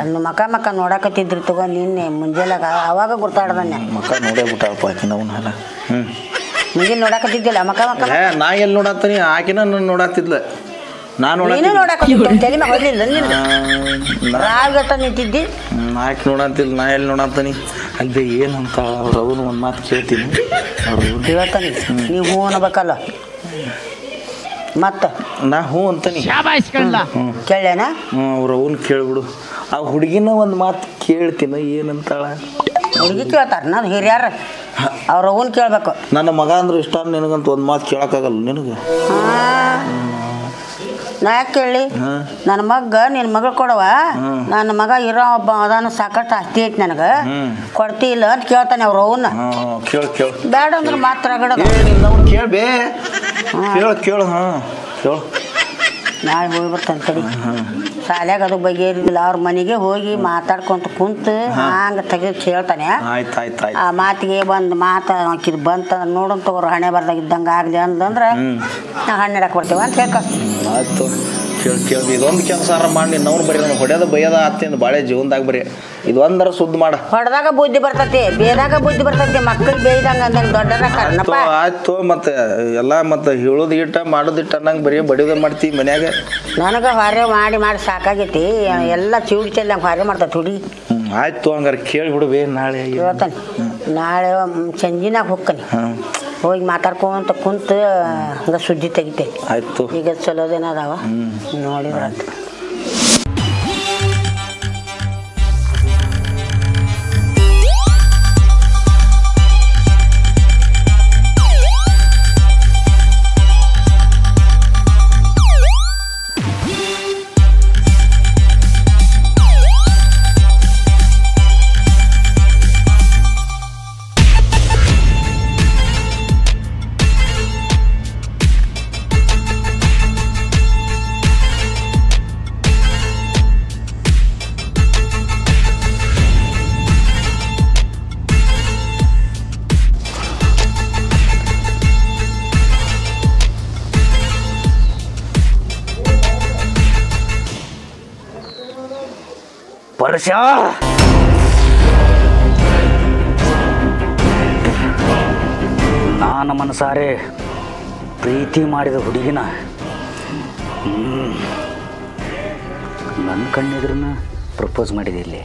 ಅಲ್ಲಿ ಮಕ ನೋಡಕತ್ತಿದ್ರು ತಗೋ ನಿನ್ನೆ ಮುಂಜಾನೆ ಅವಾಗ ಗುರ್ತಾಡ್ದನ್ನೆ ಮಕ ನೋಡೇ ಬಿಟ್ಟಾಳಪ್ಪ ಆಕಿನ ಅವನ ಮುಂಜಾನೆ ನೋಡಕತ್ತಿದ್ದಿಲ್ಲ ಮಕ ನಾ ಎಲ್ಲಿ ನೋಡತ್ತೀನಿ ಆಕಿನ ನನ್ನ ನೋಡತ್ತಿದ್ಲ ನಾನು ತಲೆ ಮ್ಯಾಗ ಹೊಡ್ಲಿಲ್ಲ ರಾಗಟ ನಿಂತಿದ್ದಿ ಆಕೆ ನೋಡತ್ತಿಲ್ಲ ನಾ ಎಲ್ಲಿ ನೋಡತ್ತೀನಿ ಅಲ್ಲದೆ ಏನಂತ ಅವ್ರ ಅವನು ಒಂದು ಮಾತು ಕೇಳ್ತೀನಿ ಹೇಳ್ತಾನೆ ನೀವು ಹ್ಞೂ ಅನ್ಬೇಕಲ್ಲ ಮತ್ತ ನಾ ಹ್ಞೂ ಅಂತಾನೆ ಕೇಳ್ಯಾನ ಅವ್ರ ಅವನ್ ಕೇಳ್ಬಿಡು ಆ ಹುಡುಗಿನ ಒಂದು ಮಾತು ಕೇಳ್ತೀನಿ ಏನಂತಾಳ ಹುಡುಗಿ ಕೇಳ್ತಾರ ನಾನು ಹಿರಿಯಾರ ಅವ್ರ ಅವನ್ ಕೇಳ್ಬೇಕು ನನ್ನ ಮಗ ಅಂದ್ರೆ ಇಷ್ಟ ನಿನಗಂತ ಒಂದು ಮಾತು ಕೇಳಕ್ಕಾಗಲ್ಲ ನಿನಗೆ ನಾ ಯಾಕೆ ಕೇಳಿ ನನ್ನ ಮಗ ನಿನ್ನ ಮಗಳು ಕೊಡವ ನನ್ನ ಮಗ ಇರೋ ಒಬ್ಬ ಅದಾನ ಸಾಕಷ್ಟು ಆಸ್ತಿ ಐತಿ ನನಗೆ ಕೊಡ್ತಿ ಇಲ್ಲ ಅಂತ ಕೇಳ್ತಾನೆ ಅವ್ರ ಅವನ್ನ ಬೇಡ ಅಂದ್ರೆ ಮಾತ್ರ ಕೇಳ್ಬೇ ಕೇಳು ಕೇಳು ನಾಳೆ ಹೋಗಿ ಬರ್ತಾನೆ ತಡಿ ಶಾಲ್ಯಾಗ ಅದು ಬಗೆಹರಿದಿಲ್ಲ ಅವ್ರ ಮನೆಗೆ ಹೋಗಿ ಮಾತಾಡ್ಕೊಂತ ಕುಂತು ಹಂಗೆ ತೆಗೆದು ಕೇಳ್ತಾನೆ ಆ ಮಾತಿಗೆ ಒಂದು ಮಾತು ಹಾಕಿದ್ ಬಂತ ನೋಡೋಣ ತಗೋರು ಹಣೆ ಬರ್ದಾಗ ಇದ್ದಂಗೆ ಆಗಲಿ ಅಂತಂದ್ರೆ ನಾ ಹಣ್ಣು ಇಡಕ್ಕೆ ಬರ್ತೀವಿ ಅಂತ ಹೇಳ್ಕೊ ಆಯ್ತು ಕೇಳಿ ಇದೊಂದು ಕೆಲಸ ಮಾಡಿ ನಾವು ಬರೀ ನಾನು ಹೊಡೆಯೋದು ಬೈಯೋದ ಆತಿಂದ ಭಾಳ ಜೀವನದಾಗ ಬರೀ ಇದೊಂದರ ಸುದ್ದಿ ಮಾಡ ಹೊಡೆದಾಗ ಬುದ್ಧಿ ಬರ್ತೈತಿ ಬೇದಾಗ ಬುದ್ಧಿ ಬರ್ತೈತಿ ಮಕ್ಕಳು ಬೇಯ್ದಂಗ ಅಂದಂಗೆ ದೊಡ್ಡರ ಆಯ್ತು ಮತ್ತೆ ಎಲ್ಲ ಮತ್ತೆ ಹೇಳೋದು ಇಟ್ಟ ಮಾಡೋದು ಇಟ್ಟ ಅನ್ನಂಗೆ ಬರೀ ಬಡಿಯೋದು ಮಾಡ್ತೀವಿ ಮನ್ಯಾಗ ನನಗೆ ಹೊರೆ ಮಾಡಿ ಸಾಕಾಗೈತಿ ಎಲ್ಲ ಚಿವುಡಿ ಚೆಲ್ಲಂಗೆ ಹೊರೆ ಮಾಡ್ತೈತಿ ಹುಡುಗಿ ಆಯ್ತು ಹಂಗಾರೆ ಕೇಳಿಬಿಡುವೆ ನಾಳೆ ಹೇಳ್ತಾನೆ ನಾಳೆ ಸಂಜಿನಾಗ ಹೋಗ್ತಾನೆ ಹೋಗಿ ಮಾತಾಡ್ಕೊಂತ ಕುಂತು ಹಂಗೆ ಸುದ್ದಿ ತೆಗಿತೈತಿ ಆಯ್ತು ಈಗ ಚಲೋದೇನ ಅದಾವ ನೋಡಿದ್ರ ವರ್ಷ ನಾನು ಮನಸಾರೆ ಪ್ರೀತಿ ಮಾಡಿದ ಹುಡುಗಿನ ನನ್ನ ಕಣ್ಣೆದುರನ್ನ ಪ್ರಪೋಸ್ ಮಾಡಿದೆ ಇಲ್ಲಿ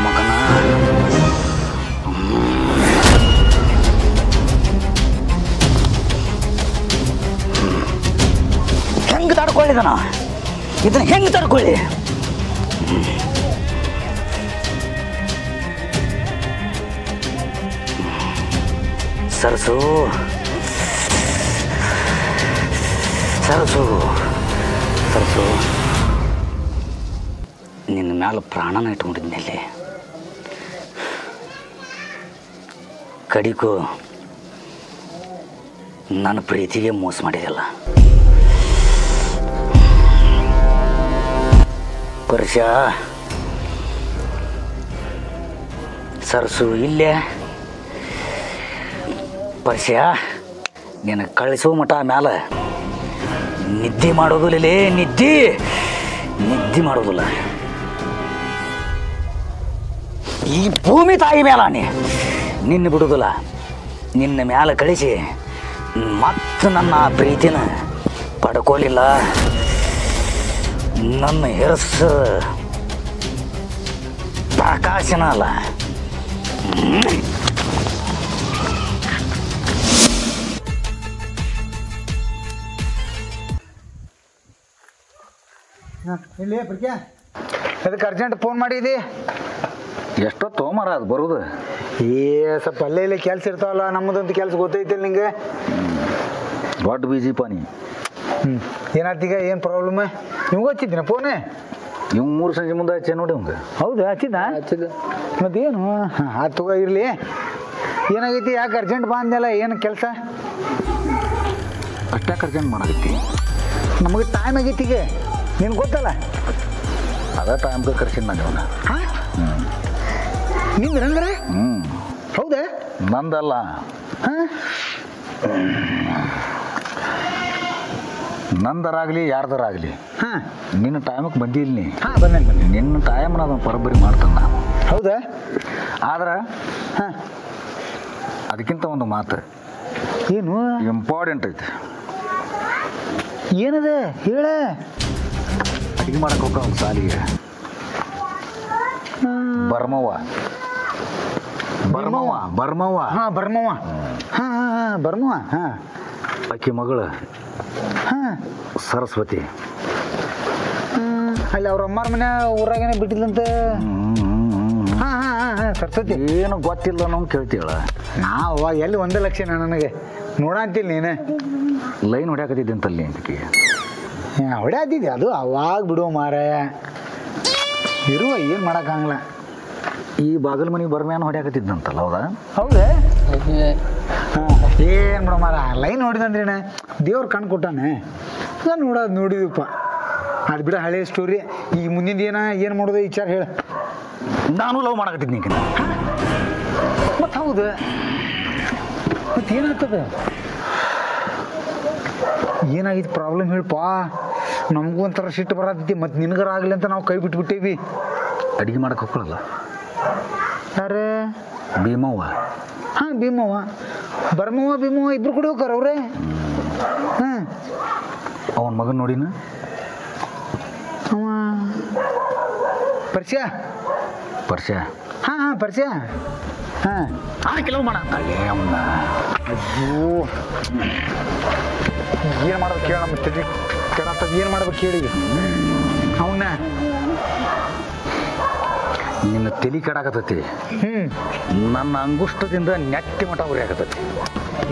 ಮಗನ ಹೆಂಗೆ ತಡ್ಕೊಳ್ಳಿದನ ಇದನ್ನ ಹೆಂಗೆ ತಡ್ಕೊಳ್ಳಿ ಸರಸು ಸರಸು ಸರಸು ನಿನ್ನ ಮ್ಯಾಲ ಪ್ರಾಣನ ಇಟ್ಕೊಂಡಿದ್ನಲ್ಲಿ ಕಡಿಗೂ ನನ್ನ ಪ್ರೀತಿಗೆ ಮೋಸ ಮಾಡಿದೆಲ್ಲ ಪರ್ಷ ಸರಸು ಇಲ್ಲೇ ಪರ್ಷ ನೀನು ಕಳಿಸೋ ಮಠ ಮ್ಯಾಲ ನಿದ್ದೆ ಮಾಡೋದಿಲ್ಲ ನಿದ್ದೆ ಮಾಡೋದಿಲ್ಲ ಈ ಭೂಮಿ ತಾಯಿ ಮ್ಯಾಲ ನಿನ್ನ ಬಿಡುದಿಲ್ಲ ನಿನ್ನ ಮ್ಯಾಲ ಕಳಿಸಿ ಮತ್ತೆ ನನ್ನ ಪ್ರೀತಿನ ಪಡ್ಕೊಲಿಲ್ಲ ನನ್ನ ಹೆಸರು ಪ್ರಕಾಶನ ಅಲ್ಲ ಅದಕ್ಕೆ ಅರ್ಜೆಂಟ್ ಫೋನ್ ಮಾಡಿದಿ ಎಷ್ಟೋ ತೊಗೊಂಬಾರ ಅದು ಬರೋದು ಸ್ವಲ್ಪ ಅಲ್ಲೇ ಕೆಲಸ ಇರ್ತಾವಲ್ಲ ನಮ್ಮದಂತ ಕೆಲಸ ಗೊತ್ತೈತಿಲ್ಲ ನಿಂಗೆ ದೊಡ್ಡ ಬಿಜಿ ಪಾನಿ ಏನಾಯ್ತೀಗ ಏನು ಪ್ರಾಬ್ಲಮ್ ನಿಮ್ಗೆ ಹಚ್ಚಿದ್ದೀನ ಫೋನೇ ಇವ್ 3 ಸಂಜೆ ಮುಂದೆ ಹಚ್ಚೆ ನೋಡಿ ಅವಂಗೆ ಹೌದಾ ಹಚ್ಚಿದ ಮತ್ತೇನು ಅದು ತಗೋ ಇರಲಿ ಏನಾಗೈತಿ ಯಾಕೆ ಅರ್ಜೆಂಟ್ ಬಾ ಅಂದೆಲ್ಲ ಏನು ಕೆಲಸ ಅಷ್ಟಾಕೆ ಅರ್ಜೆಂಟ್ ಮಾಡಾಕತ್ತಿ ನಮಗೆ ಟೈಮ್ ಆಗೈತಿ ಈಗ ನಿನ್ಗೆ ಗೊತ್ತಲ್ಲ ಅದ ಟೈಮ್ಗೆ ಕರ್ಸಿನ ನಾನು ಇವನ್ನ ನಿಂದ್ರಂದ್ರೆ ಹೌದಾ ನಂದಲ್ಲ ನಂದರಾಗಲಿ ಯಾರ್ದಾರಾಗಲಿ ಹಾಂ ನಿನ್ನ ಟೈಮಿಗೆ ಬಂದಿಲ್ಲ ನೀ. ಹಾಂ ಬಂದೇನೆ ನಿನ್ನ ಟೈಮ್ನ ಅದನ್ನು ಬರೋಬ್ಬರಿ ಮಾಡ್ತಾನೆ ನಾನು. ಹೌದಾ? ಆದ್ರೆ ಹಾಂ ಅದಕ್ಕಿಂತ ಒಂದು ಮಾತು ಏನು ಇಂಪಾರ್ಟೆಂಟ್ ಐತಿ. ಏನದ ಹೇಳ. ಅಡುಗೆ ಮಾಡಕ್ಕೆ ಹೋಗ್ತಾ ಒಂದು ಸಾಲಿಗೆ ಬರ್ಮವ್ವ ಹಾಂ ಬರ್ಮವ್ವ ಹಾಂ ಹಾಂ ಹಾಂ ಬರ್ಮವ್ವ ಹಾಂ ಆಕೆ ಮಗಳು ಹಾಂ ಸರಸ್ವತಿ ಅಲ್ಲಿ ಅವ್ರ ಅಮ್ಮಾರ ಮನೆ ಊರಾಗೇನೆ ಬಿಟ್ಟಿದ್ದಂತ. ಹಾಂ ಹಾಂ ಹಾಂ ಹಾಂ ಸರಸ್ವತಿ ಏನು ಗೊತ್ತಿಲ್ಲ ನಾವು ಕೇಳ್ತೀವಳ. ನಾವು ಎಲ್ಲಿ 1 ಲಕ್ಷ ನನಗೆ ನೋಡಂತಿಲ್ಲ ನೀನು ಲೈನ್ ಹೊಡ್ಯಾಕತ್ತಿದ್ದಂತಲ್ಲಿ ಅಂತಕ್ಕೆ ಹೊಡ್ಯಾತಿದ್ದೆ ಅದು ಅವಾಗ ಬಿಡುವ ಮಾರಾಯ ಇರುವ ಏನು ಮಾಡೋಕ್ಕಾಗಲ್ಲ. ಈ ಬಾಗಲ ಮನೆಗೆ ಬರ್ಮ್ಯಾನ ಹೊಡ್ಯಾಕತ್ತಿದ್ದಂತಲ್ಲ ಹೌದಾ? ಹೌದಾ? ಹಾಂ ಏನು ಬಿಡೋ ಮಾರ ಲೈನ್ ಹೊಡಿದಂದ್ರೇನ ದೇವ್ರು ಕಣ್ಣು ಕೊಟ್ಟಾನೆ ನಾನು ನೋಡಿದಪ್ಪ. ಅದು ಬಿಡ ಹಳೆ ಸ್ಟೋರಿ. ಈಗ ಮುಂದಿನ ಏನು ಮಾಡೋದು ವಿಚಾರ ಹೇಳ. ನಾನು ಲವ್ ಮಾಡಕತ್ತಿದ್ನಿ ಈಗ. ಮತ್ತು ಹೌದು ಮತ್ತು ಏನಾಗ್ತದೆ? ಏನಾಗಿತ್ತು ಪ್ರಾಬ್ಲಮ್ ಹೇಳಪ್ಪ. ನಮಗೂ ಒಂಥರ ಸಿಟ್ಟು ಬರತ್ತೈತಿ ಮತ್ತು ನಿನಗರ ಆಗಲಿ ಅಂತ ನಾವು ಕೈ ಬಿಟ್ಬಿಟ್ಟೇವಿ. ಅಡುಗೆ ಮಾಡಕ್ಕೆ ಹೋಗ್ಕೊಳ್ಳಲ್ಲ ಯಾರು? ಭೀಮವ್ವ. ಹಾಂ ಭೀಮವ್ವ ಭೀಮವ್ವ ಇಬ್ರು ಕೂಡ ಹೋಗ್ತಾರ ಅವ್ರೆ. ಹಾಂ ಅವನ ಮಗನ ನೋಡಿನ ಅವ ಪರಿಚಯ ಹಾಂ ಹಾಂ ಪರಿಚಯ ಹಾಂ ಕೆಲವು ಮಾಡ ಅಲ್ಲೇ ಅವನ್ನ. ಅಯ್ಯೋ ಏನು ಮಾಡ್ಬೇಕು ಕೇಳ ನಮ್ಮ ತೆಗಿ ಕೆಡತ್ತದ ಏನು ಮಾಡ್ಬೇಕು ಕೇಳಿ ಅವನ್ನ. ನಿನ್ನ ತಲೆ ಕೆಡಾಕತ್ತೈತಿ. ನನ್ನ ಅಂಗುಷ್ಟದಿಂದ ನೆಟ್ಟಿ ಮಠ ಉರಿ ಆಗತೈತಿ.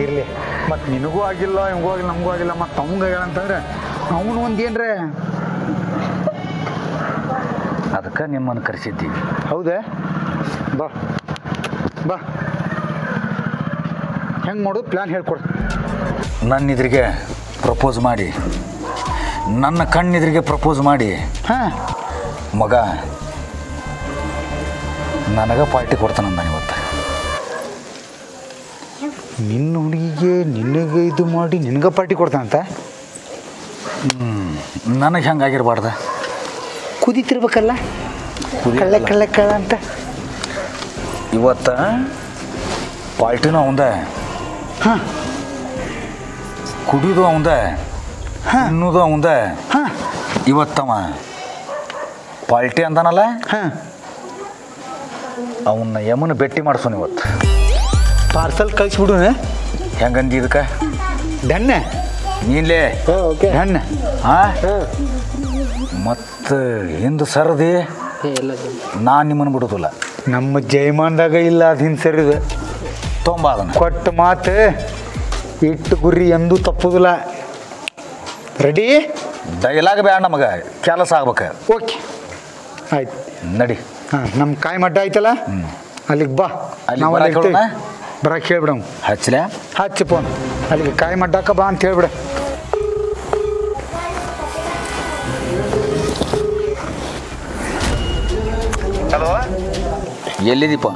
ಇರಲಿ ಮತ್ತು ನಿನಗೂ ಆಗಿಲ್ಲ ಇವಂಗೂ ಆಗಿಲ್ಲ ನಮಗೂ ಆಗಿಲ್ಲ ಮತ್ತು ಅವಂಗ ಹೇಳಂತಂದ್ರೆ ಅವನು ಒಂದು ಏನ್ರೆ ಅದಕ್ಕೆ ನಿಮ್ಮನ್ನು ಕರೆಸಿದ್ದೀವಿ. ಹೌದಾ? ಬಾ ಬಾ ಹೆಂಗೆ ಮಾಡೋದು ಪ್ಲ್ಯಾನ್ ಹೇಳ್ಕೊಡು. ನನ್ನ ಎದುರಿಗೆ ಪ್ರಪೋಸ್ ಮಾಡಿ, ನನ್ನ ಕಣ್ಣೆದುರಿಗೆ ಪ್ರಪೋಸ್ ಮಾಡಿ, ಹಾಂ ಮಗ ನನಗೆ ಪಾರ್ಟಿ ಕೊಡ್ತಾನೆ ನಾನು ಇವತ್ತು. ನಿನ್ನ ಹುಡುಗಿಗೆ ನಿನಗೆ ಇದು ಮಾಡಿ ನಿನಗೆ ಪಾರ್ಟಿ ಕೊಡ್ತಾನಂತ? ನನಗೆ ಹೆಂಗಾಗಿರ್ಬಾರ್ದ? ಕುದೀತಿರ್ಬೇಕಲ್ಲ ಕಳ್ಳ ಕಳ್ಳ ಕಳ್ಳ ಅಂತ. ಇವತ್ತು ಪಾರ್ಟಿನೂ ಅವಂದ, ಹಾಂ ಕುಡಿಯೋದು ಅವಂದ, ತಿನ್ನೋದು ಅವಂದ. ಹಾಂ ಇವತ್ತವ ಪಾರ್ಟಿ ಅಂತಾನಲ್ಲ, ಹಾಂ ಅವನ್ನ ಯಮನ ಭೇಟಿ ಮಾಡಿಸೋನು ಇವತ್ತು. ಪಾರ್ಸಲ್ ಕಳಿಸ್ಬಿಡು. ಹೆಂಗಂದಿ ಇದಕ್ಕೆ? ಡನ್ನೆ ನೀನ್ಲೇ ಓಕೆ ಡನ್. ಹಾಂ ಮತ್ತು ಹಿಂದೆ ಸರದಿ ನಾನು ನಿಮ್ಮನ್ನು ಬಿಡೋದಿಲ್ಲ. ನಮ್ಮ ಜಯಮಾನದಾಗ ಇಲ್ಲ ಅದು ಹಿಂದೆ ಸರಿದು ತೊಂಬ ಅದನ್ನು ಕೊಟ್ಟ ಮಾತು ಇಟ್ಟು ಗುರಿ ಎಂದೂ ತಪ್ಪುದಿಲ್ಲ. ರೆಡಿ? ಡೈಲಾಗ್ ಬೇಡ ನಮಗೆ, ಕೆಲಸ ಆಗ್ಬೇಕು. ಓಕೆ ಆಯ್ತು ನಡಿ. ಹಾಂ ನಮ್ಮ ಕಾಯಿ ಮಡ್ಡ ಆಯ್ತಲ್ಲ ಅಲ್ಲಿಗೆ ಬಾ. ಅಲ್ಲಿ ನಾವು ಬರಾಕ್ ಹೇಳೋಣ? ಬರಕ್ಕೆ ಹೇಳ್ಬಿಡ. ಹಚ್ಚಲೆ ಹಚ್ಚಿ ಫೋನ್ ಅಲ್ಲಿಗೆ ಕಾಯಿ ಮಡ್ಡಕ್ಕ ಬಾ ಅಂತ ಹೇಳ್ಬಿಡ. ಹಲೋ, ಎಲ್ಲಿದ್ದೀಪ?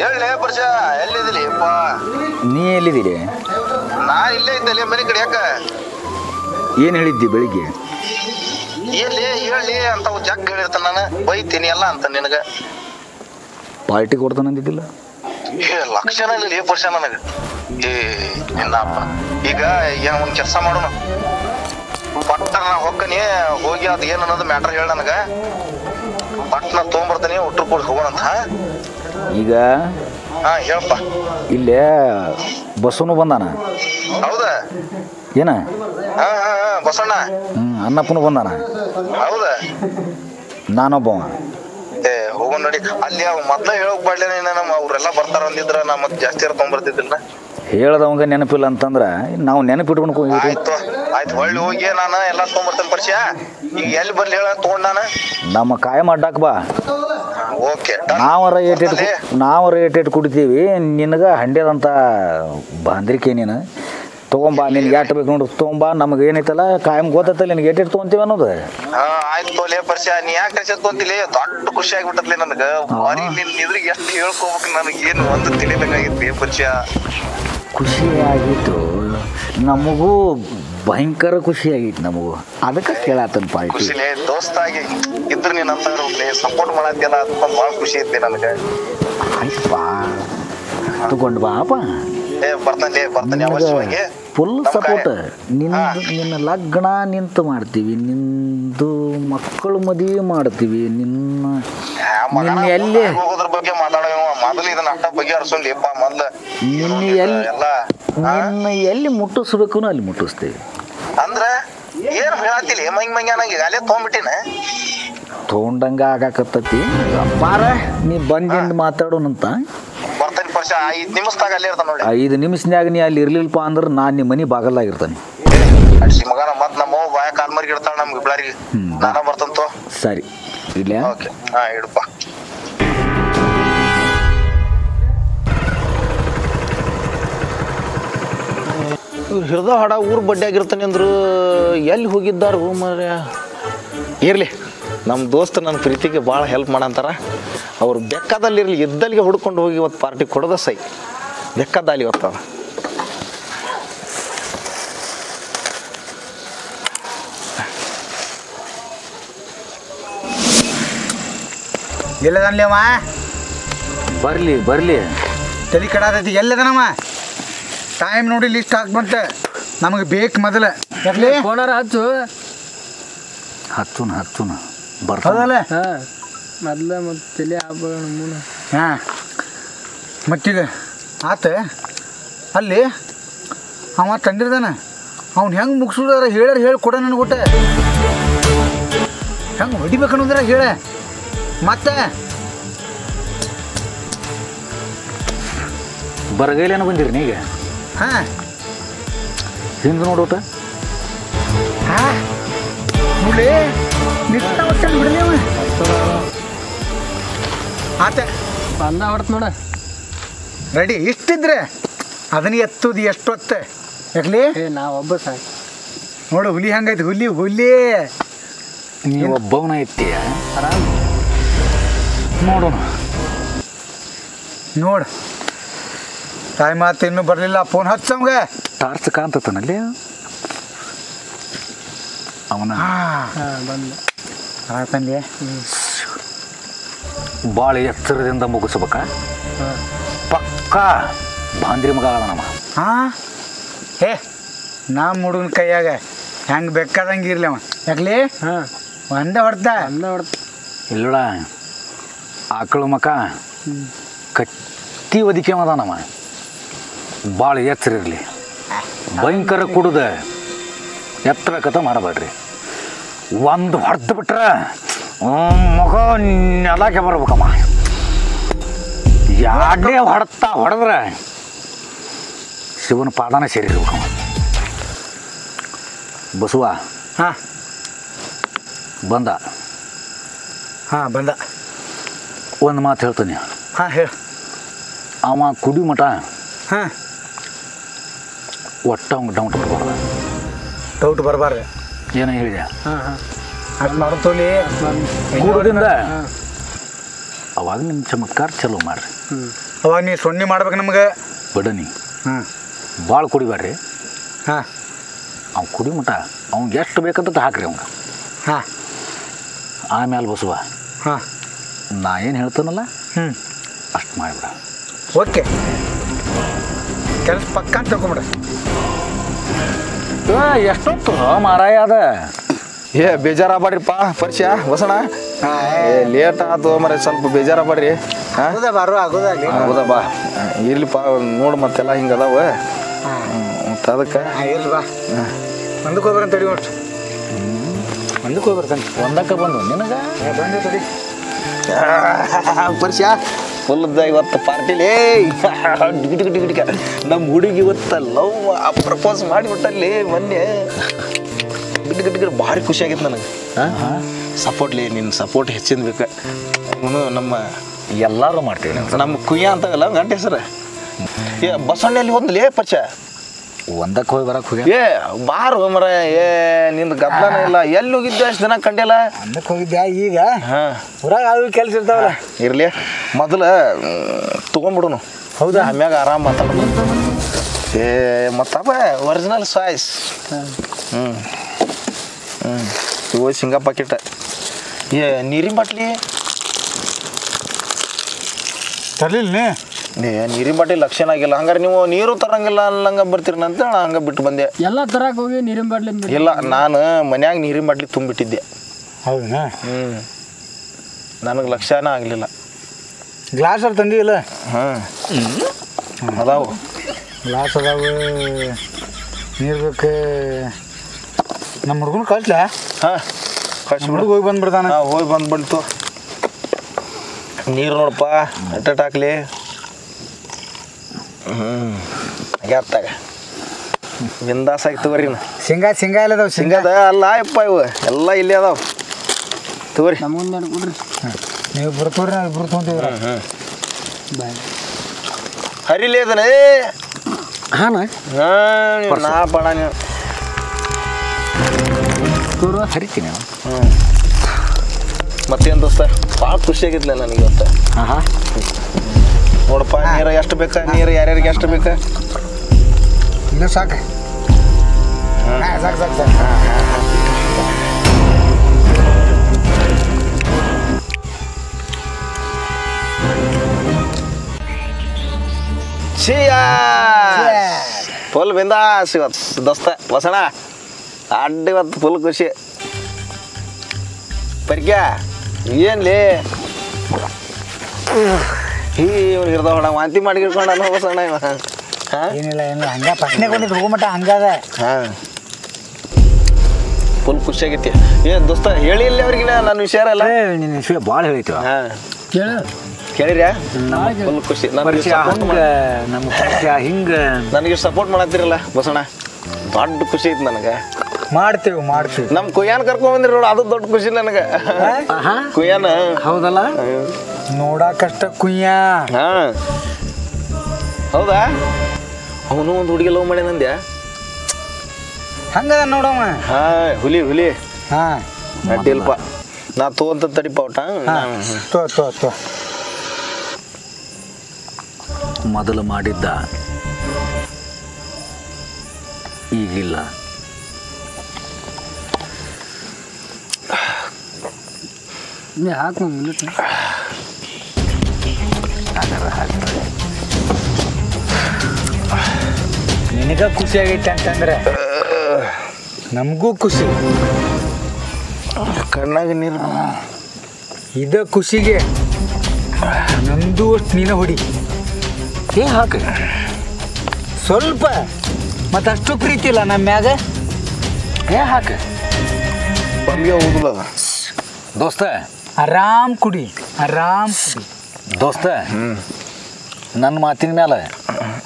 ಹೇಳಿ ಪರ್ಷ, ಎಲ್ಲಿದ್ದೀಲಿಪ್ಪ? ನೀ ಎಲ್ಲಿದ್ದೀರಿ? ನಾ ಇಲ್ಲೇ ಇದ್ದಲ್ಲಿ ಮನೆ ಕಡೆ. ಯಾಕ? ಏನು ಹೇಳಿದ್ದಿ ಬೆಳಿಗ್ಗೆ? ಎಲ್ಲಿ ಹೇಳಿ ಅಂತ ಜಗ್ ಹೇಳಿರ್ತಾನ ನಾನು ಬೈತೀನಿ ಎಲ್ಲ ಅಂತ ನಿನಗ. ಪಾರ್ಟಿ ಕೊಡ್ತಾನೆ ಅಂದಿದ್ದಿಲ್ಲ? ಲಕ್ಷಣ ಇಲ್ಲ ಪರ್ಷ ನನಗೆ. ನಿನ್ನಪ್ಪ ಈಗ ಏನು ಒಂದು ಕೆಲಸ ಮಾಡೋಣ, ಪಟ್ಟ ನಾ ಹೋಗ್ಕನಿ, ಹೋಗಿ ಅದು ಏನು ಅನ್ನೋದು ಮ್ಯಾಟ್ರ್ ಹೇಳ ನನಗೆ. ಪಟ್ನ ತೊಗೊಂಬರ್ತಾನೆ, ಒಟ್ರು ಕೂಡ ಹೋಗೋಣಂತ. ಈಗ ಹಾಂ ಹೇಳಪ್ಪ. ಇಲ್ಲೇ ಬಸ್ಸನು ಬಂದಾನ. ಹೌದಾ? ಏನ? ಹಾಂ ಹಾಂ ಹಾಂ ಬಸಣ್ಣ. ಅನ್ನಪ್ಪನು ಬಂದಾನ. ಹೌದಾ? ನಾನೊಬ್ಬವ. ಹೋಗೋಣ ನೋಡಿ. ಅಲ್ಲಿ ಅವ್ ಮೊದ್ಲ ಹೇಳೋಕ್ ಬಾಡ್ಲಿ, ನಮ್ಮ ಅವ್ರೆಲ್ಲ ಬರ್ತಾರ ಅಂದಿದ್ರ ನಾ ಮತ್ತೆ ಜಾಸ್ತಿ ತೊಗೊಂಬರ್ತಿದ್ದಿಲ್ಲ. ಹೇಳ್ದವಂಗ ನೆನಪಿಲ್ಲ ಅಂತಂದ್ರ ನಾವು ನೆನಪಿಟ್ಕೊಂಡು ಆಯ್ತು ಆಯ್ತು, ಹೊಳ್ಳಿ ಹೋಗಿ ನಾನು ಎಲ್ಲ ತೊಗೊಂಬರ್ತೇನೆ ಪರಿಚಯ. ಈಗ ಎಲ್ಲಿ ಬರ್ಲಿ ಹೇಳ ತೊಗೊಂಡ್ ನಾನು ನಮ್ಮ ಕಾಯಂ ಅಡ್ಡಾಕ್ ಬಾ. ಓಕೆ, ನಾವರ ಏಟೇಟ್ ಕುಡಿತೀವಿ, ನಿನಗೆ ಹಂಡ್ಯದಂತ ಬಾಂದ್ರಿಕೆ. ನೀನು ತೊಗೊಂಬಾ, ನಿನ್ಗೆ ಯಾಟ್ ಬೇಕು ನೋಡು ತೊಗೊಂಬಾ. ನಮಗೆ ಏನೈತಲ್ಲ ಕಾಯಂ ಗೊತ್ತೈತಲ್ಲ ನಿನಗೆ ಏಟೇಟ್ ತೊಗೊಂತೀವಿ ಅನ್ನೋದು. ಆಯ್ತು ತೋಲೆ ಪರಿಚಯ. ನೀ ಯಾಕೆ ಕರ್ಸ ತೊಗೊಂತಿಲ್ಲ? ದೊಡ್ಡ ಖುಷಿ ಆಗ್ಬಿಟ್ಟತ್ಲಿ ನನಗೆ. ಭಾರಿ ನಿನ್ ಇದ್ರಿಗೆ ಎಷ್ಟು ಹೇಳ್ಕೋಬೇಕು ನನಗೆ, ಏನು ಒಂದು ತಿಳಿಬೇಕಾಗಿತ್ತು ಪರಿಚಯ. ಖುಷಿ ಆಗಿತ್ತು ನಮಗೂ ಭಯಂಕರ ಖುಷಿ ಆಗಿತ್ತು ನಮಗೂ ಅದಕ್ಕೆ ಕೇಳತ್ತನ ಪಾರ್ಟಿ ಖುಷಿಲೇ ದೋಸ್ತಾಗಿ ಇದ್ರು ನೀನ್ ಅಂತ ಸಪೋರ್ಟ್ ಮಾಡತ್ತಿಯಲ್ಲ ಅದಕ್ಕೊಂದು ಭಾಳ ಖುಷಿ ಐತಿ ನನಗೆ ಆಯ್ತಪ್ಪ ತಗೊಂಡು ಬಾಪ ಬರ್ತಾನೆ ಅವಶ್ಯವಾಗಿ ಫುಲ್ ಸಪೋರ್ಟ್ ನಿನ್ನ ಲಗ್ನ ನಿಂತು ಮಾಡ್ತೀವಿ ನಿಂದು ಮಕ್ಕಳು ಮದುವೆ ಮಾಡ್ತೀವಿ ನಿನ್ನ ಎಲ್ಲಿ ಹೋಗೋದ್ರ ಬಗ್ಗೆ ಮಾತಾಡೋ ಮೊದಲು ಇದನ್ನ ಅಷ್ಟ ಬಗ್ಗೆ ಅರ್ಸೋಲಿಪ್ಪ ಮೊದ್ಲು ನಿನ್ನ ಎಲ್ಲಿ ಮುಟ್ಟಿಸ್ಬೇಕು ಅಲ್ಲಿ ಮುಟ್ಟಿಸ್ತೀವಿ ಅಂದ್ರ ಏನ್ ಹೇಳತ್ತಿಲ್ಲ ಮಂಗ್ಯ ನಂಗೆ ಅಲ್ಲೇ ತೊಗೊಂಡ್ಬಿಟ್ಟಿನ ತೊಗೊಂಡಂಗ ಆಗಾಕತ್ತತಿ ಅಪ್ಪಾರ ನೀ ಬಂದಿಂದ ಮಾತಾಡೋಣಂತ ಬರ್ತಾನೆ ಪರ್ಷ 5 ನಿಮಿಷದಾಗ ಅಲ್ಲೇ ಇರ್ತಾನ ನೋಡಿ 5 ನಿಮಿಷನ್ಯಾಗ ನೀ ಅಲ್ಲಿ ಇರ್ಲಿಲ್ಲಪ್ಪ ಅಂದ್ರೆ ನಾನು ನಿಮ್ಮ ಮನೆ ಬಾಗಲ್ಲಾಗಿರ್ತಾನೆ ಅಡ್ಸಿ ಮಗನ ಮತ್ ನಮ್ಮ ಬಾಯ ಕಾಲ್ ಮರಿಗೆ ಇಡ್ತಾಳ ನಮ್ಗೆ ಇಬ್ಳಾರಿಗೆ ನಾನ ಬರ್ತಂತೋ ಸರಿ ಇಲ್ಲ ಓಕೆ ಹಾ ಇಡಪ್ಪ ಹಿರಿದ ಹಾಡ ಊರು ಬಡ್ಡಿ ಆಗಿರ್ತಾನೆ ಅಂದ್ರು ಎಲ್ಲಿ ಹೋಗಿದ್ದಾರು ಮಾರ್ಯ ಇರಲಿ ನಮ್ಮ ದೋಸ್ತ ನನ್ನ ಪ್ರೀತಿಗೆ ಭಾಳ ಹೆಲ್ಪ್ ಮಾಡಂತಾರ ಅವ್ರು ಬೆಕ್ಕದಲ್ಲಿರಲಿ ಇದ್ದಲ್ಲಿಗೆ ಹುಡ್ಕೊಂಡು ಹೋಗಿ ಇವತ್ತು ಪಾರ್ಟಿ ಕೊಡೋದ ಸೈ ಬೆಕ್ಕದಲ್ಲಿ ಇವತ್ತು ಎಲ್ಲದನ್ಲೇವ ಬರಲಿ ಬರಲಿ ತಲೆ ಕಡಾದೈತಿ ಎಲ್ಲದನಮ್ಮ ಟೈಮ್ ನೋಡಿ ಲಿಸ್ಟ್ ಹಾಕ್ಬಂತೆ ನಮಗೆ ಬೇಕು ಮೊದಲ ಯಾಕಲಿ ಫೋನರ ಹಚ್ಚುನ ಹೌದಲ್ಲ ಮೊದ್ಲ ಮತ್ತು ತಲೆ ಆಗೋಣ ಹಾಂ ಮತ್ತೀಗ ಆತ ಅಲ್ಲಿ ಅವ ತಂದಿರ್ದಾನ ಅವ್ನು ಹೆಂಗೆ ಮುಗಿಸೋದಾರ ಹೇಳ್ಯಾರ ಹೇಳಿ ಕೊಡ ನನಗೊಟ್ಟೆ ಹೆಂಗೆ ಹೊಡಿಬೇಕನ್ನೋದ್ರ ಹೇಳ ಮತ್ತೆ ಬರಗೈಲೇನ ಬಂದಿರಿ ನೀಗ ಹಾಂ ಹಿಂದೆ ನೋಡೋಟ ಹಾಂ ನೋಡಿ ನಿತ್ತ ಒಟ್ಟ ಬಿಡಲೇವ ಆತ ಬಂದ ಹೊಡ್ತ ನೋಡ ರೆಡಿ ಇಷ್ಟಿದ್ರೆ ಅದನ್ನ ಎತ್ತುದು ಎಷ್ಟೊತ್ತೆ ಯಾಕಲಿ ನಾವೊಬ್ಬ ಸಾಕು ನೋಡು ಹುಲಿ ಹಂಗೈತಿ ಹುಲಿ ನೀವು ಒಬ್ಬವನ ಎತ್ತೀಯ ನೋಡೋಣ ನೋಡು ತಾಯಿ ಮಾತು ಇನ್ನೂ ಬರಲಿಲ್ಲ ಫೋನ್ ಹಚ್ಚಮ್ಗೆ ಟಾರ್ಚ್ ಕಾಣ್ತತನಲ್ಲಿ ಅವನ ಬಂದ ಆತನ್ಲಿ ಭಾಳ ಎತ್ತರದಿಂದ ಮುಗಿಸ್ಬೇಕ ಪಕ್ಕ ಬಾಂದ್ರಿ ಮಗ ನಮ್ಮ ಹಾಂ ಏ ನಮ್ಮ ಹುಡುಗನ ಕೈಯಾಗ ಹೆಂಗೆ ಬೇಕಾದಂಗೆ ಇರ್ಲಿ ಅವ ಯಾಕಲಿ ಹಾಂ ಒಂದೇ ಹೊಡ್ದ ಇಲ್ಲಡ ಆಕಳು ಮಕ ಕತ್ತಿ ಒದಿಕೆ ಅದ ನಮ್ಮ ಭಾಳ ಎತ್ತರ ಇರಲಿ ಭಯಂಕರ ಕುಡ್ದ ಎತ್ತಬೇಕಂತ ಮಾಡಬೇಡ್ರಿ ಒಂದು ಹೊಡೆದು ಬಿಟ್ರೆ ಮಗ ನೆಲಕ್ಕೆ ಬರ್ಬೇಕಮ್ಮ ಯಾಡೇ ಹೊಡೆದ್ರೆ ಶಿವನ ಪಾದನ ಸೇರಿರ್ಬೇಕಮ್ಮ ಬಸವ ಹಾಂ ಬಂದ ಒಂದು ಮಾತು ಹೇಳ್ತಾನೆ ಹಾಂ ಹೇಳು ಅವ ಕುಡಿ ಮಠ ಹಾಂ ಒಟ್ಟ ಅವ್ಗೆ ಡೌಟ್ ಬರಬಾರ್ದು ಏನೋ ಹೇಳಿದೆ ಅಷ್ಟು ಮಾಡ್ತೋಲಿ ಕೂಡದಿಂದ ಅವಾಗ ನಿಮ್ಮ ಚಮತ್ಕಾರ ಚಲೋ ಮಾಡ್ರಿ ಅವಾಗ ನೀ ಸೊನ್ನೆ ಮಾಡ್ಬೇಕು ನಮ್ಗೆ ಬಡನಿ ಹಾಂ ಭಾಳ ಕುಡಿಬೇಡ್ರಿ ಹಾಂ ಅವ್ನು ಕುಡಿ ಮಠ ಅವ್ನಿಗೆ ಎಷ್ಟು ಬೇಕಂತ ಹಾಕ್ರಿ ಅವ್ಗೆ ಹಾಂ ಆಮೇಲೆ ಬಸವ ಹಾಂ ನಾ ಏನು ಹೇಳ್ತಾನಲ್ಲ ಹ್ಞೂ ಅಷ್ಟು ಮಾಡಿಬಿಡ ಓಕೆ ಕೆಲಸ ಪಕ್ಕ ಅಂತ ತಿಳ್ಕೊಂಬಿಡ ಎಷ್ಟೊತ್ತು ಮಾರಾಯ ಅದ ಬೇಜಾರಾಗ್ಬೇಡ್ರಿಪ್ಪ ಪರಿಚಯ ಬಸಣ ಲೇಟ್ ಆಯ್ತು ಮರ ಸ್ವಲ್ಪ ಬೇಜಾರಾಗ್ಬೇಡ್ರಿ ಹೌದಾ ಬಾ ಇರ್ಲಿಪ್ಪ ನೋಡು ಮತ್ತೆಲ್ಲ ಹಿಂಗೆ ಅದಾವ ಮತ್ತು ಅದಕ್ಕೆ ಇರ್ಲಿ ಬಾ ಮುಂದಕ್ಕೆ ಹೋಗ್ಬರಂತ ತಡಿ ನೋಡ್ರಿ ಮುಂದಕ್ಕೆ ಹೋಗ್ಬರ್ತಾನೆ ಒಂದಕ್ಕೆ ಬಂದು ನಿನಗೆ ಬಂದೆ ತಡಿ ಪರಿಚಯ ಫುಲ್ದ ಇವತ್ತು ಪಾರ್ಟಿಲಿ ಗಿಟಿಕ ನಮ್ಮ ಹುಡುಗಿ ಇವತ್ತು ಲವ್ ಪ್ರಪೋಸ್ ಮಾಡಿಬಿಟ್ಟಲ್ಲಿ ಮೊನ್ನೆ ಗಿಟ್ ಭಾರಿ ಖುಷಿ ಆಗಿತ್ತು ನನಗೆ ಸಪೋರ್ಟ್ಲಿ ನಿನ್ನ ಸಪೋರ್ಟ್ ಹೆಚ್ಚಿನ ಬೇಕು ಅವನು ನಮ್ಮ ಎಲ್ಲರೂ ಮಾಡ್ತೀವಿ ನಮ್ಮ ಕುಯ್ಯ ಅಂತಲ್ಲ ಗಂಟೆ ಹೆಸರು ಬಸವಣ್ಣಲ್ಲಿ ಹೋದ್ಲೇ ಪರಿಚಯ ಒಂದಕ್ಕೆ ಹೋಗಿ ಬರಕ್ಕೆ ಹೋಗಿ ಬಾರು ಮರ ನಿಂದು ಗದ್ದಲನ ಇಲ್ಲ ಎಲ್ಲಿ ಹೋಗಿದ್ದೆ ಅಷ್ಟು ದಿನ ಕಂಡಿಲ್ಲ ಅಂದಕ್ಕೆ ಹೋಗಿದ್ದೆ ಈಗ ಹಾಂ ಊರಾಗ ಯಾವ ಕೆಲಸ ಇರ್ತಾವಲ್ಲ ಇರಲಿ ಮೊದಲು ತೊಗೊಂಬಿಡುನು ಹೌದಾ ಆಮ್ಯಾಗ ಆರಾಮ್ ಮಾತಾಡೋದು ಏ ಮತ್ತಪ್ಪ ಒರಿಜಿನಲ್ ಸಾಯ್ಸ್ ಇವು ಶೇಂಗಾ ಪಾಕೆಟ್ ಏ ನೀರಿನ ಬಾಟ್ಲಿ ತರಲಿಲ್ಲ ನೀರಿನ ಬಾಟ್ಲಿ ಲಕ್ಷಣ ಆಗಿಲ್ಲ ಹಂಗಾರೆ ನೀವು ನೀರು ತರಂಗಿಲ್ಲ ಅನ್ನಂಗೆ ಬರ್ತೀರಿ ಅಂತ ಹಂಗೆ ಬಿಟ್ಟು ಬಂದೆ ಎಲ್ಲ ತರಕ್ಕೆ ಹೋಗಿ ನೀರಿನ ಬಾಟ್ಲಿ ಇಲ್ಲ ನಾನು ಮನ್ಯಾಗ ನೀರಿನ ಬಾಟ್ಲಿ ತುಂಬಿಟ್ಟಿದ್ದೆ ಹೌದಾ ನನಗೆ ಲಕ್ಷಣ ಆಗಲಿಲ್ಲ ಗ್ಲಾಸ್ ಅವ್ರು ತಂದಿಲ್ಲ ಅದಾವು ಗ್ಲಾಸ್ ಅದಾವು ನೀರು ಬೇಕು ನಮ್ಮ ಹುಡುಗನ ಕಳ್ಸ್ಲ ಹುಡುಗ ಹೋಗಿ ಬಂದ್ಬಿಡ್ತಾನೆ ಹೋಗಿ ಬಂದ್ಬಿಡ್ತು ನೀರು ನೋಡಪ್ಪ ಅಟ್ಟಟ್ ಹಾಕ್ಲಿ ಗ್ಯಾಪ್ತಾಗ ಬಿಂದಾಸ್ ಆಗಿ ತಗೋರಿ ಶೇಂಗಾ ಎಲ್ಲ ಅದಾವ ಹಿಂಗದ ಅಲ್ಲ ಯಪ್ಪ ಇವು ಎಲ್ಲ ಇಲ್ಲೇ ಅದಾವ ತಗೋರಿ ನಮಗೊಂದು ಕೊಡ್ರಿ ನೀವು ಬರ್ತೀವ್ರಿ ನಾವು ಇಬ್ರು ತೊಗೊಂತೀವ್ರಿ ಹರಿಲೇ ಅದನೇ ಹಾಂ ನಾ ಬಣ ನೀವು ಹರಿತೀನಿ ಮತ್ತೇನು ದೋಸ್ತ ಭಾಳ ಖುಷಿಯಾಗಿದ್ಲ ನನಗೆ ಇವತ್ತು ನೋಡಪ್ಪ ನೀರು ಎಷ್ಟು ಬೇಕಾ ನೀರು ಯಾರ್ಯಾರಿಗೆ ಎಷ್ಟು ಬೇಕಾ ಇನ್ನೂ ಸಾಕು ಸಾಕು ಫುಲ್ ಬಿಂದಾಸ್ ಇವತ್ತು ದೋಸ್ತ ವಸಣ ಅಡ್ಡ ಇವತ್ತು ಫುಲ್ ಖುಷಿ ಪರಿಕ್ಯ ಏನ್ಲಿ ಇವ್ನು ಹಿಡ್ದ ಹೊಡ ವಾಂತಿ ಮಾಡಿ ಹಿಡ್ಕೊಂಡ ವಸಣ ಇವ ಏನಿಲ್ಲ ಹಂಗ ಪ್ರಶ್ನೆ ಕೊಂಡಿದ್ದು ಹೋಗಮಟ ಹಂಗದ ಫುಲ್ ಖುಷಿಯಾಗೈತಿ ಏನ್ ದೋಸ್ತ ಹೇಳಿ ಇಲ್ಲಿ ಅವ್ರಿಗೆ ನನ್ನ ವಿಷಯ ಅಲ್ಲ ನಿನ್ನ ವಿಷಯ ಭಾಳ ಹೇಳಿತ್ತು ಕೇಳಿರ್ಯಾ ಫುಲ್ ಖುಷಿ ನನಗೆ ಸಪೋರ್ಟ್ ಮಾಡತ್ತೀರಲ್ಲ ಬಸಣ್ಣ ದೊಡ್ಡ ಖುಷಿ ಐತಿ ನನಗೆ ಮಾಡ್ತೀವಿ ನಮ್ ಕುಯ್ಯಾನ್ ಕರ್ಕೊಂಡ್ ಬಂದಿರಿ ನೋಡು ಅದು ದೊಡ್ಡ ಖುಷಿ ನನಗೆ ಕುಯ್ಯಾನ ಹೌದಲ್ಲ ನೋಡಾಕಷ್ಟ ಕುಯ್ಯ ಹೌದಾ ಅವನು ಒಂದು ಹುಡುಗಿ ಲವ್ ಮಾಡಿ ನಂದ್ಯಾ ಹಂಗದ ನೋಡಮ್ಮ ಹುಲಿ ಹಾ ಅಡ್ಡಿಲ್ಪ ನಾ ತೋಂತ ತಡಿಪ ಊಟ ತೋ ಮೊದಲು ಮಾಡಿದ್ದ ಈಗಿಲ್ಲ ಹಾಕು ಮಿನಿಟ್ ನಿನಗ ಖುಷಿ ಆಗೈತೆ ಅಂತಂದ್ರೆ ನಮಗೂ ಖುಷಿ ಕಣ್ಣಾಗ ನೀರು ಇದ ಖುಷಿಗೆ ನಂದು ಅಷ್ಟು ನೀನ ಹೊಡಿ ಹಾಕ ಸ್ವಲ್ಪ ಮತ್ತಷ್ಟು ಪ್ರೀತಿ ಇಲ್ಲ ನಮ್ಮ ಮ್ಯಾಗ ಹಾಕ ಬಂದಿಗೆ ಹೋಗುದಿಲ್ಲ ದೋಸ್ತ ಆರಾಮ್ ಕುಡಿ ದೋಸ್ತ ನನ್ನ ಮಾತಿನ ಮೇಲೆ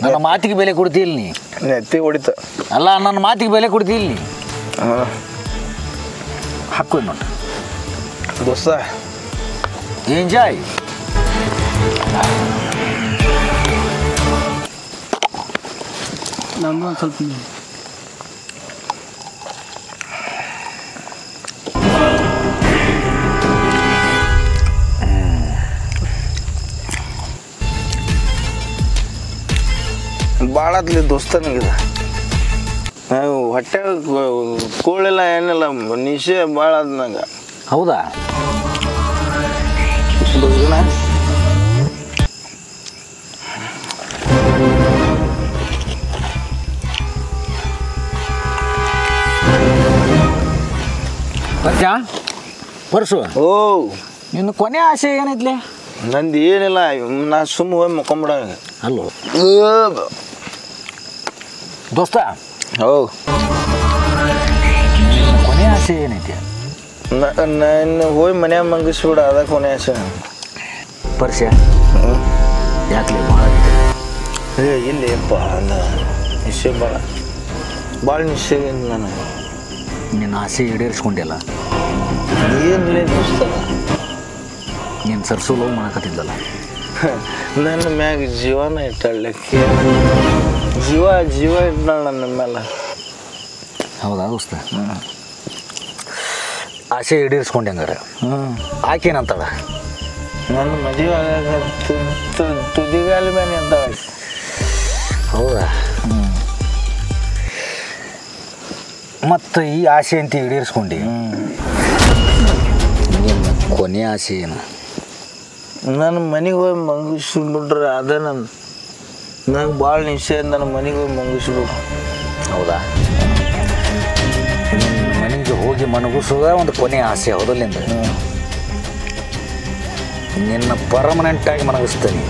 ನನ್ನ ಮಾತಿಗೆ ಬೆಲೆ ಕೊಡ್ತಿಲ್ಲ ನೀ ನೆತ್ತಿ ಹೊಡಿತ ಅಲ್ಲ ನನ್ನ ಮಾತಿಗೆ ಬೆಲೆ ಕೊಡ್ತಿಲ್ಲ ನೀ ಹಾಕು ನೋಡ್ರಿ ದೋಸ್ತ ಎಂಜಾಯ್ ನಮ್ದು ಒಂದು ಸ್ವಲ್ಪ ಭಾಳ ಆತ್ಲಿ ದೋಸ್ತ ನನಗಿದ ಹೊಟ್ಟೆ ಕೋಳಿಲ್ಲ ಏನಿಲ್ಲ ನಿಶೆ ಭಾಳ ಆದ ನಂಗೆ ಹೌದಾ ಪರ್ಸು ಓ ನಿನ್ನ ಕೊನೆ ಆಸೆ ಏನೈತ್ಲೆ ನಂದು ಏನಿಲ್ಲ ನಾ ಸುಮ್ಮ ಹೋಗಿ ಮಕ್ಕೊಂಬಿಡ ಅಲ್ಲೋ ದೋಸ್ತ ಓ ಕೊನೆ ಆಸೆ ಏನೈತಿ ನಾನು ಹೋಗಿ ಮನ್ಯಾಗ ಮಂಗಿಸ್ಬಿಡ ಅದಕ್ಕೆ ಕೊನೆ ಆಸೆ ಪರ್ಸ್ಯ ಯಾಕೆ ಭಾಳ ಇಲ್ಲಪ್ಪ ನಿಶ್ಚಯ ಭಾಳ ನಿಶ್ಚಯ ನನಗೆ ನಿನ್ನ ಆಸೆ ಈಡೇರಿಸ್ಕೊಂಡಿಲ್ಲ ಏನಿಲ್ಲ ದೋಸ್ತ ನೀನು ಸರ್ಸು ಲವ್ ಮಾಡಕತ್ತಿದ್ದಲ್ಲ ನನ್ನ ಮ್ಯಾಗ ಜೀವನ ಇಟ್ಟಳ್ಳಕ್ಕೆ ಜೀವ ಇಟ್ಟಾಳ ನನ್ನ ಮೇಲೆ ಹೌದಾ ದೋಸ್ತ ಆಸೆ ಈಡೇರಿಸ್ಕೊಂಡೆ ಹಂಗಾರೆ ಆಕೇನಂತಾಳ ನನ್ನ ಮದುವೆ ಆಗ ತುದಿಗಾಲ ಮೇಲೆ ಅಂತಾಳ ಹೌದಾ ಮತ್ತು ಈ ಆಸೆ ಅಂತ ಈಡೇರಿಸ್ಕೊಂಡು ನಿನ್ನ ಕೊನೆ ಆಸೆ ಏನು? ನನ್ನ ಮನೆಗೆ ಹೋಗಿ ಮಂಗಿಸ್ಬಿಟ್ರೆ ಅದೇ ನಂಗೆ ಭಾಳ ನಿಶ್ಚಯ ನನ್ನ ಮನೆಗೆ ಹೋಗಿ ಮಂಗಿಸ್ಬಿಟ್ರು. ಹೌದಾ? ನಿನ್ನ ಮನೆಗೆ ಹೋಗಿ ಮನಗಿಸೋದ ಒಂದು ಕೊನೆ ಆಸೆ ಹೌದಲ್ಲಿಂದ ನಿನ್ನ ಪರ್ಮನೆಂಟಾಗಿ ಮನಗಿಸ್ತೀನಿ.